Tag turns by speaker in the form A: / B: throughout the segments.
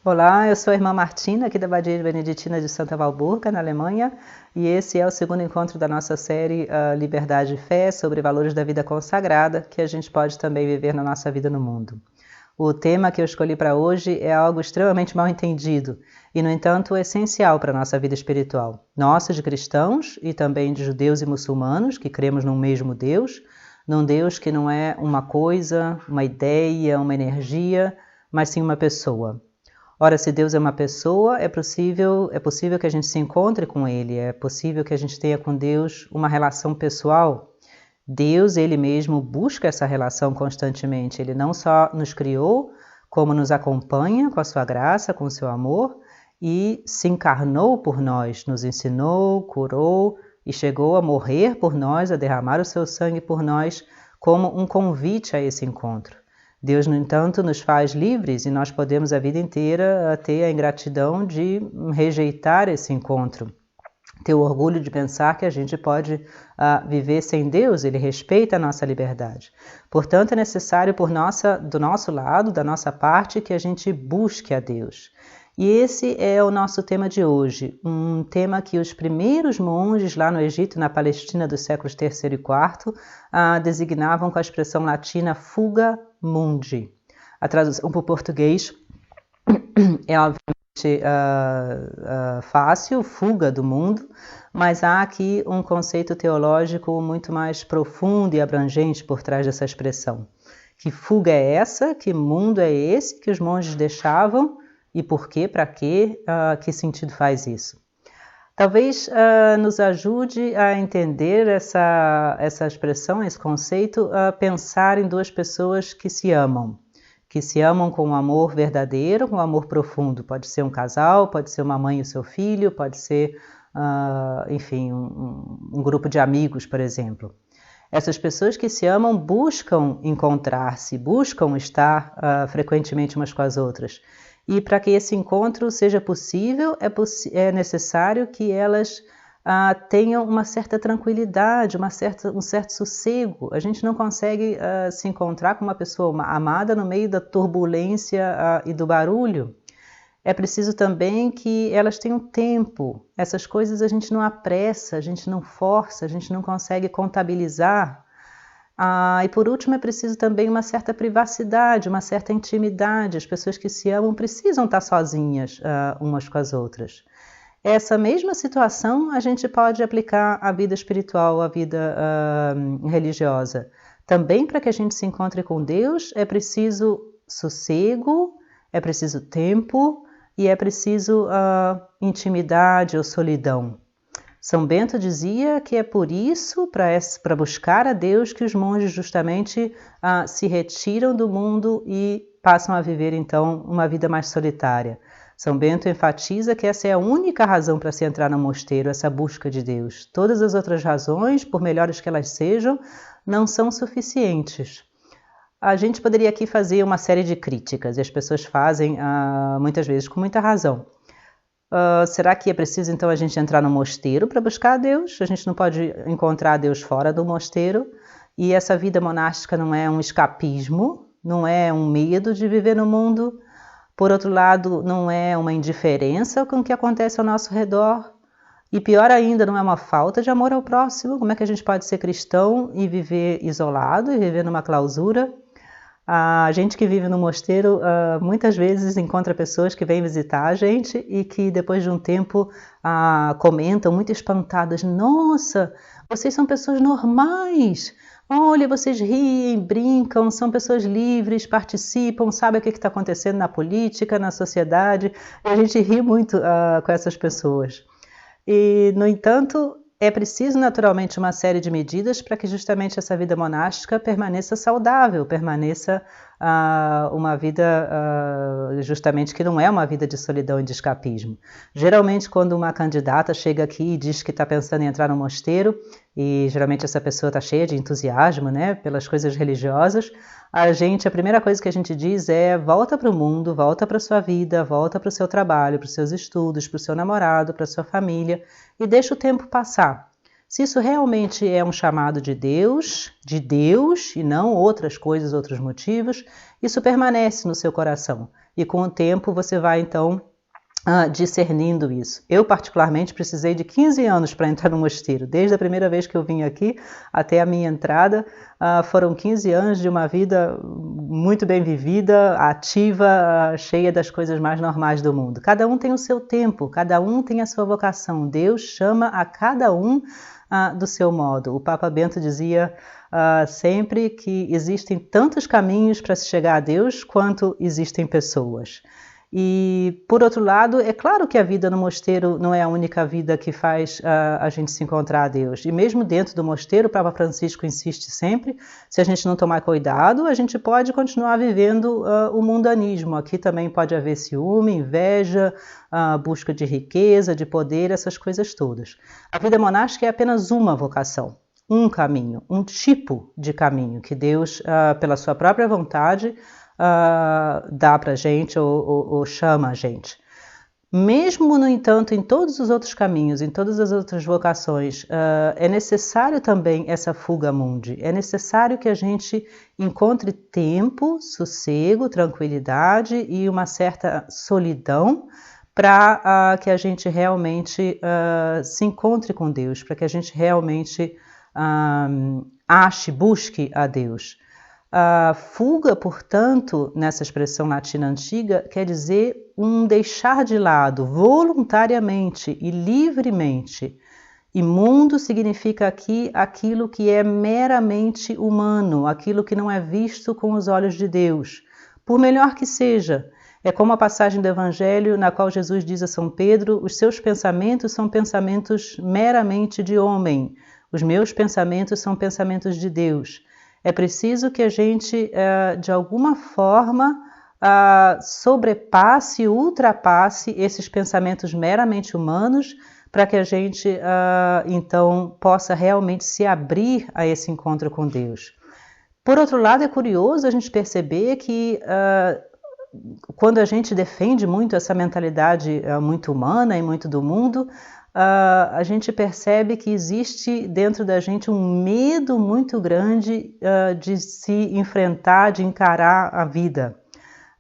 A: Olá, eu sou a irmã Martina, aqui da Abadia Beneditina de Santa Walburga, na Alemanha, e esse é o segundo encontro da nossa série Liberdade e Fé, sobre valores da vida consagrada, que a gente pode também viver na nossa vida no mundo. O tema que eu escolhi para hoje é algo extremamente mal entendido e, no entanto, essencial para a nossa vida espiritual. Nossa, de cristãos e também de judeus e muçulmanos, que cremos num mesmo Deus, num Deus que não é uma coisa, uma ideia, uma energia, mas sim uma pessoa. Ora, se Deus é uma pessoa, é possível que a gente se encontre com Ele, é possível que a gente tenha com Deus uma relação pessoal. Deus, Ele mesmo, busca essa relação constantemente. Ele não só nos criou, como nos acompanha com a sua graça, com o seu amor, e se encarnou por nós, nos ensinou, curou e chegou a morrer por nós, a derramar o seu sangue por nós, como um convite a esse encontro. Deus, no entanto, nos faz livres e nós podemos a vida inteira ter a ingratidão de rejeitar esse encontro. Ter o orgulho de pensar que a gente pode viver sem Deus, Ele respeita a nossa liberdade. Portanto, é necessário do nosso lado, da nossa parte, que a gente busque a Deus. E esse é o nosso tema de hoje, um tema que os primeiros monges lá no Egito, na Palestina dos séculos III e IV, designavam com a expressão latina fuga mundi. A tradução para o português é obviamente fácil, fuga do mundo, mas há aqui um conceito teológico muito mais profundo e abrangente por trás dessa expressão. Que fuga é essa? Que mundo é esse que os monges deixavam? E por quê? Para quê? Que sentido faz isso? Talvez nos ajude a entender essa expressão, esse conceito, a pensar em duas pessoas que se amam com um amor verdadeiro, com um amor profundo. Pode ser um casal, pode ser uma mãe e o seu filho, pode ser, enfim, um grupo de amigos, por exemplo. Essas pessoas que se amam buscam encontrar-se, buscam estar frequentemente umas com as outras. E para que esse encontro seja possível, é necessário que elas tenham uma certa tranquilidade, um certo sossego. A gente não consegue se encontrar com uma pessoa amada no meio da turbulência e do barulho. É preciso também que elas tenham tempo. Essas coisas a gente não apressa, a gente não força, a gente não consegue contabilizar. E por último, é preciso também uma certa privacidade, uma certa intimidade. As pessoas que se amam precisam estar sozinhas umas com as outras. Essa mesma situação a gente pode aplicar à vida espiritual, à vida religiosa. Também para que a gente se encontre com Deus é preciso sossego, é preciso tempo e é preciso intimidade ou solidão. São Bento dizia que é por isso, para buscar a Deus, que os monges justamente se retiram do mundo e passam a viver então uma vida mais solitária. São Bento enfatiza que essa é a única razão para se entrar no mosteiro, essa busca de Deus. Todas as outras razões, por melhores que elas sejam, não são suficientes. A gente poderia aqui fazer uma série de críticas, e as pessoas fazem muitas vezes com muita razão. Será que é preciso então a gente entrar no mosteiro para buscar a Deus? A gente não pode encontrar a Deus fora do mosteiro? E essa vida monástica não é um escapismo, não é um medo de viver no mundo? Por outro lado, não é uma indiferença com o que acontece ao nosso redor? E pior ainda, não é uma falta de amor ao próximo? Como é que a gente pode ser cristão e viver isolado e viver numa clausura? A gente que vive no mosteiro muitas vezes encontra pessoas que vêm visitar a gente e que depois de um tempo comentam muito espantadas: nossa, vocês são pessoas normais, olha, vocês riem, brincam, são pessoas livres, participam, sabem o que está acontecendo na política, na sociedade. E a gente ri muito com essas pessoas. E, no entanto, é preciso naturalmente uma série de medidas para que justamente essa vida monástica permaneça saudável, permaneça uma vida justamente que não é uma vida de solidão e de escapismo. Geralmente quando uma candidata chega aqui e diz que está pensando em entrar no mosteiro, e geralmente essa pessoa está cheia de entusiasmo, né, pelas coisas religiosas, a primeira coisa que a gente diz é: volta para o mundo, volta para a sua vida, volta para o seu trabalho, para os seus estudos, para o seu namorado, para a sua família, e deixa o tempo passar. Se isso realmente é um chamado de Deus e não outras coisas, outros motivos, isso permanece no seu coração. e com o tempo você vai então discernindo isso. Eu particularmente precisei de 15 anos para entrar no mosteiro. Desde a primeira vez que eu vim aqui até a minha entrada, foram 15 anos de uma vida muito bem vivida, ativa, cheia das coisas mais normais do mundo. Cada um tem o seu tempo, cada um tem a sua vocação. Deus chama a cada um do seu modo. O Papa Bento dizia sempre que existem tantos caminhos para se chegar a Deus quanto existem pessoas. E, por outro lado, é claro que a vida no mosteiro não é a única vida que faz a gente se encontrar a Deus. E mesmo dentro do mosteiro, o Papa Francisco insiste sempre, se a gente não tomar cuidado, a gente pode continuar vivendo o mundanismo. Aqui também pode haver ciúme, inveja, busca de riqueza, de poder, essas coisas todas. A vida monástica é apenas uma vocação, um caminho, um tipo de caminho que Deus, pela sua própria vontade, dá para a gente ou chama a gente. Mesmo, no entanto, em todos os outros caminhos, em todas as outras vocações, é necessário também essa fuga mundi. É necessário que a gente encontre tempo, sossego, tranquilidade e uma certa solidão para que a gente realmente se encontre com Deus, para que a gente realmente busque a Deus. A fuga, portanto, nessa expressão latina antiga, quer dizer um deixar de lado voluntariamente e livremente. Imundo significa aqui aquilo que é meramente humano, aquilo que não é visto com os olhos de Deus, por melhor que seja. É como a passagem do Evangelho na qual Jesus diz a São Pedro: os seus pensamentos são pensamentos meramente de homem, os meus pensamentos são pensamentos de Deus. É preciso que a gente, de alguma forma, sobrepasse, ultrapasse esses pensamentos meramente humanos para que a gente, então, possa realmente se abrir a esse encontro com Deus. Por outro lado, é curioso a gente perceber que quando a gente defende muito essa mentalidade muito humana e muito do mundo, a gente percebe que existe dentro da gente um medo muito grande de se enfrentar, de encarar a vida.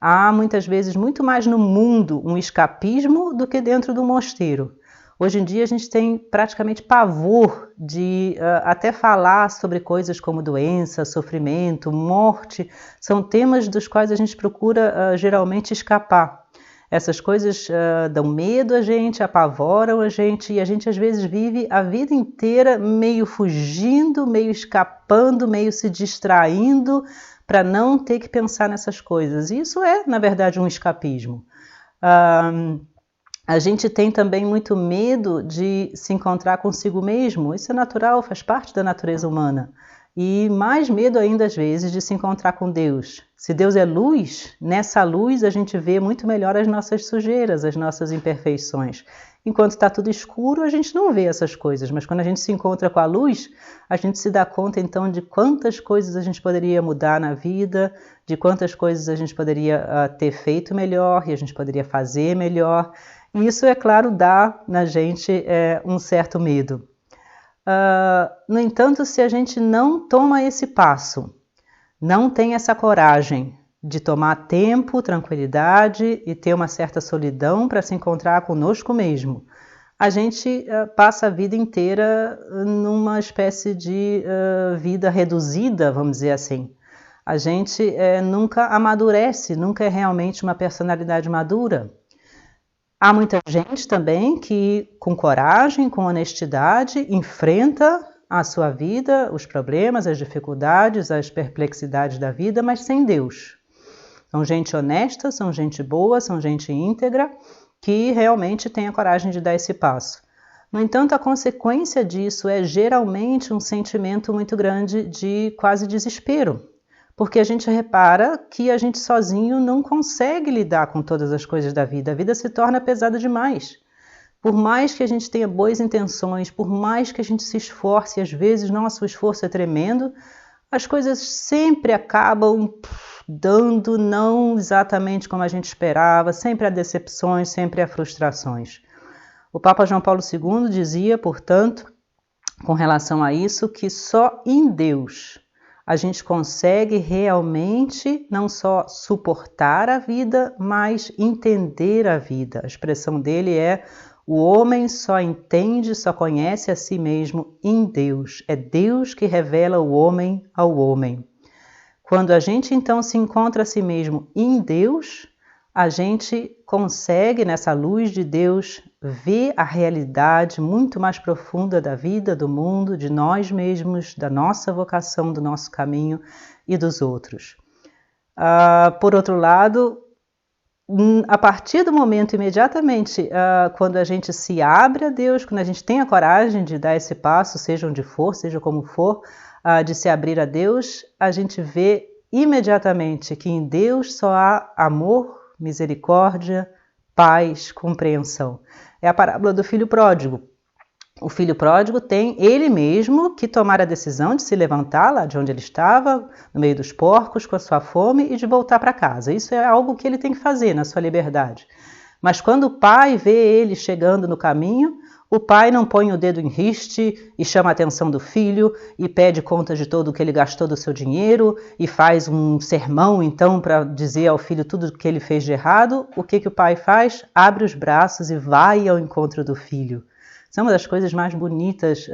A: Há muitas vezes muito mais no mundo um escapismo do que dentro do mosteiro. Hoje em dia a gente tem praticamente pavor de até falar sobre coisas como doença, sofrimento, morte. São temas dos quais a gente procura geralmente escapar. Essas coisas dão medo a gente, apavoram a gente, e a gente às vezes vive a vida inteira meio fugindo, meio escapando, meio se distraindo para não ter que pensar nessas coisas. E isso é, na verdade, um escapismo. A gente tem também muito medo de se encontrar consigo mesmo. Isso é natural, faz parte da natureza humana. E mais medo ainda, às vezes, de se encontrar com Deus. Se Deus é luz, nessa luz a gente vê muito melhor as nossas sujeiras, as nossas imperfeições. Enquanto está tudo escuro, a gente não vê essas coisas, mas quando a gente se encontra com a luz, a gente se dá conta, então, de quantas coisas a gente poderia mudar na vida, de quantas coisas a gente poderia ter feito melhor e a gente poderia fazer melhor. E isso, é claro, dá na gente um certo medo. No entanto, se a gente não toma esse passo, não tem essa coragem de tomar tempo, tranquilidade e ter uma certa solidão para se encontrar conosco mesmo, a gente passa a vida inteira numa espécie de vida reduzida, vamos dizer assim. A gente nunca amadurece, nunca é realmente uma personalidade madura. Há muita gente também que, com coragem, com honestidade, enfrenta a sua vida, os problemas, as dificuldades, as perplexidades da vida, mas sem Deus. São gente honesta, são gente boa, são gente íntegra, que realmente tem a coragem de dar esse passo. No entanto, a consequência disso é geralmente um sentimento muito grande de quase desespero. Porque a gente repara que a gente sozinho não consegue lidar com todas as coisas da vida. A vida se torna pesada demais. Por mais que a gente tenha boas intenções, por mais que a gente se esforce, às vezes nosso esforço é tremendo, as coisas sempre acabam dando não exatamente como a gente esperava, sempre há decepções, sempre há frustrações. O Papa João Paulo II dizia, portanto, com relação a isso, que só em Deus a gente consegue realmente não só suportar a vida, mas entender a vida. A expressão dele é: o homem só entende, só conhece a si mesmo em Deus. É Deus que revela o homem ao homem. Quando a gente então se encontra a si mesmo em Deus, a gente consegue, nessa luz de Deus, ver a realidade muito mais profunda da vida, do mundo, de nós mesmos, da nossa vocação, do nosso caminho e dos outros. Por outro lado, a partir do momento imediatamente, quando a gente se abre a Deus, quando a gente tem a coragem de dar esse passo, seja onde for, seja como for, de se abrir a Deus, a gente vê imediatamente que em Deus só há amor, misericórdia, paz, compreensão. É a parábola do filho pródigo. O filho pródigo tem ele mesmo que tomar a decisão de se levantar lá de onde ele estava, no meio dos porcos, com a sua fome, e de voltar para casa. Isso é algo que ele tem que fazer na sua liberdade. Mas quando o pai vê ele chegando no caminho, o pai não põe o dedo em riste e chama a atenção do filho e pede conta de todo o que ele gastou do seu dinheiro e faz um sermão, então, para dizer ao filho tudo o que ele fez de errado. O que o pai faz? Abre os braços e vai ao encontro do filho. Isso é uma das coisas mais bonitas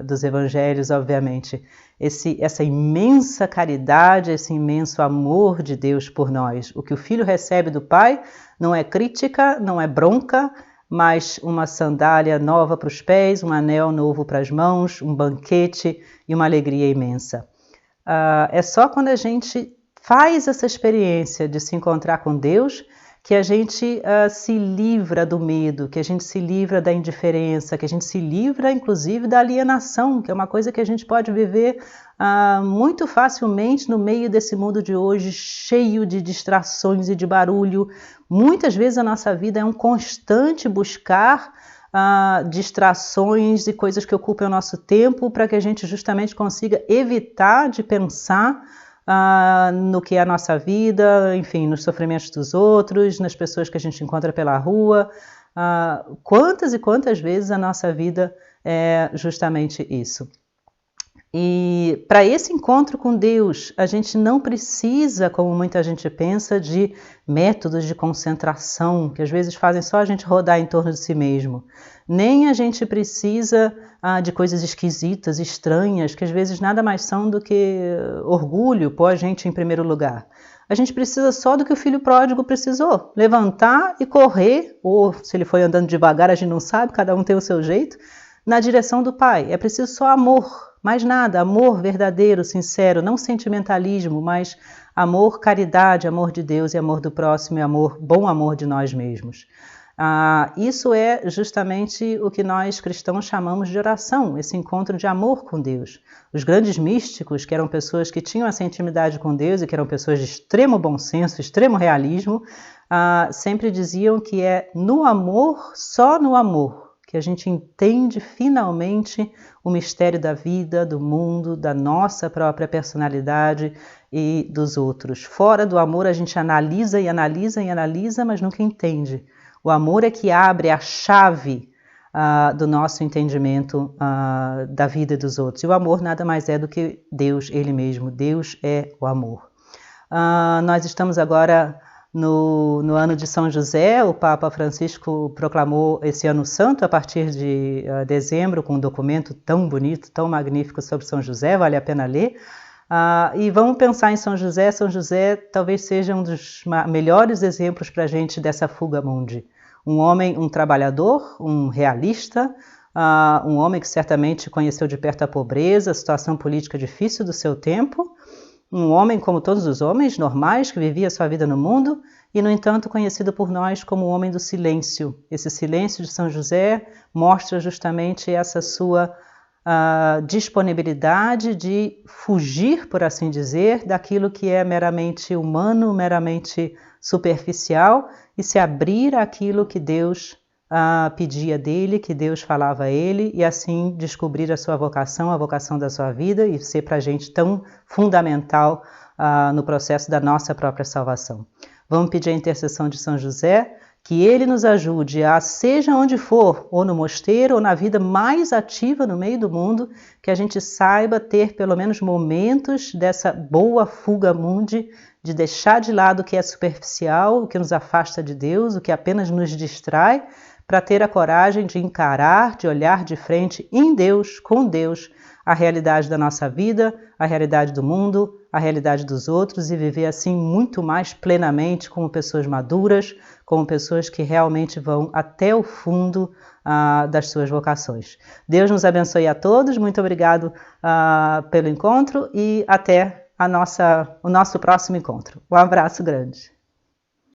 A: dos evangelhos, obviamente. Essa imensa caridade, esse imenso amor de Deus por nós. O que o filho recebe do pai não é crítica, não é bronca, mas uma sandália nova para os pés, um anel novo para as mãos, um banquete e uma alegria imensa. É só quando a gente faz essa experiência de se encontrar com Deus que a gente se livra do medo, que a gente se livra da indiferença, que a gente se livra, inclusive, da alienação, que é uma coisa que a gente pode viver muito facilmente no meio desse mundo de hoje, cheio de distrações e de barulho. Muitas vezes a nossa vida é um constante buscar distrações e coisas que ocupem o nosso tempo para que a gente justamente consiga evitar de pensar no que é a nossa vida, enfim, nos sofrimentos dos outros, nas pessoas que a gente encontra pela rua. Quantas e quantas vezes a nossa vida é justamente isso. E para esse encontro com Deus, a gente não precisa, como muita gente pensa, de métodos de concentração, que às vezes fazem só a gente rodar em torno de si mesmo. Nem a gente precisa de coisas esquisitas, estranhas, que às vezes nada mais são do que orgulho, pôr a gente em primeiro lugar. A gente precisa só do que o filho pródigo precisou, levantar e correr, ou se ele foi andando devagar, a gente não sabe, cada um tem o seu jeito, na direção do Pai. É preciso só amor. Mais nada, amor verdadeiro, sincero, não sentimentalismo, mas amor, caridade, amor de Deus e amor do próximo e bom amor de nós mesmos. Isso é justamente o que nós cristãos chamamos de oração, esse encontro de amor com Deus. Os grandes místicos, que eram pessoas que tinham essa intimidade com Deus e que eram pessoas de extremo bom senso, extremo realismo, sempre diziam que é no amor, só no amor, que a gente entende finalmente o mistério da vida, do mundo, da nossa própria personalidade e dos outros. Fora do amor a gente analisa e analisa e analisa, mas nunca entende. O amor é que abre a chave do nosso entendimento da vida e dos outros. E o amor nada mais é do que Deus, Ele mesmo. Deus é o amor. Nós estamos agora no ano de São José. O Papa Francisco proclamou esse ano santo a partir de dezembro, com um documento tão bonito, tão magnífico sobre São José, vale a pena ler. E vamos pensar em São José. São José talvez seja um dos melhores exemplos para a gente dessa fuga mundi. Um homem, um trabalhador, um realista, um homem que certamente conheceu de perto a pobreza, a situação política difícil do seu tempo, um homem como todos os homens normais que vivia sua vida no mundo e, no entanto, conhecido por nós como o homem do silêncio. Esse silêncio de São José mostra justamente essa sua disponibilidade de fugir, por assim dizer, daquilo que é meramente humano, meramente superficial e se abrir àquilo que Deus pedia dele, que Deus falava a ele, e assim descobrir a sua vocação, a vocação da sua vida, e ser para a gente tão fundamental no processo da nossa própria salvação. Vamos pedir a intercessão de São José, Que Ele nos ajude a, seja onde for, ou no mosteiro, ou na vida mais ativa no meio do mundo, que a gente saiba ter pelo menos momentos dessa boa fuga mundi, de deixar de lado o que é superficial, o que nos afasta de Deus, o que apenas nos distrai, para ter a coragem de encarar, de olhar de frente em Deus, com Deus, a realidade da nossa vida, a realidade do mundo, a realidade dos outros e viver assim muito mais plenamente como pessoas maduras, como pessoas que realmente vão até o fundo das suas vocações. Deus nos abençoe a todos, muito obrigado pelo encontro e até o nosso próximo encontro. Um abraço grande.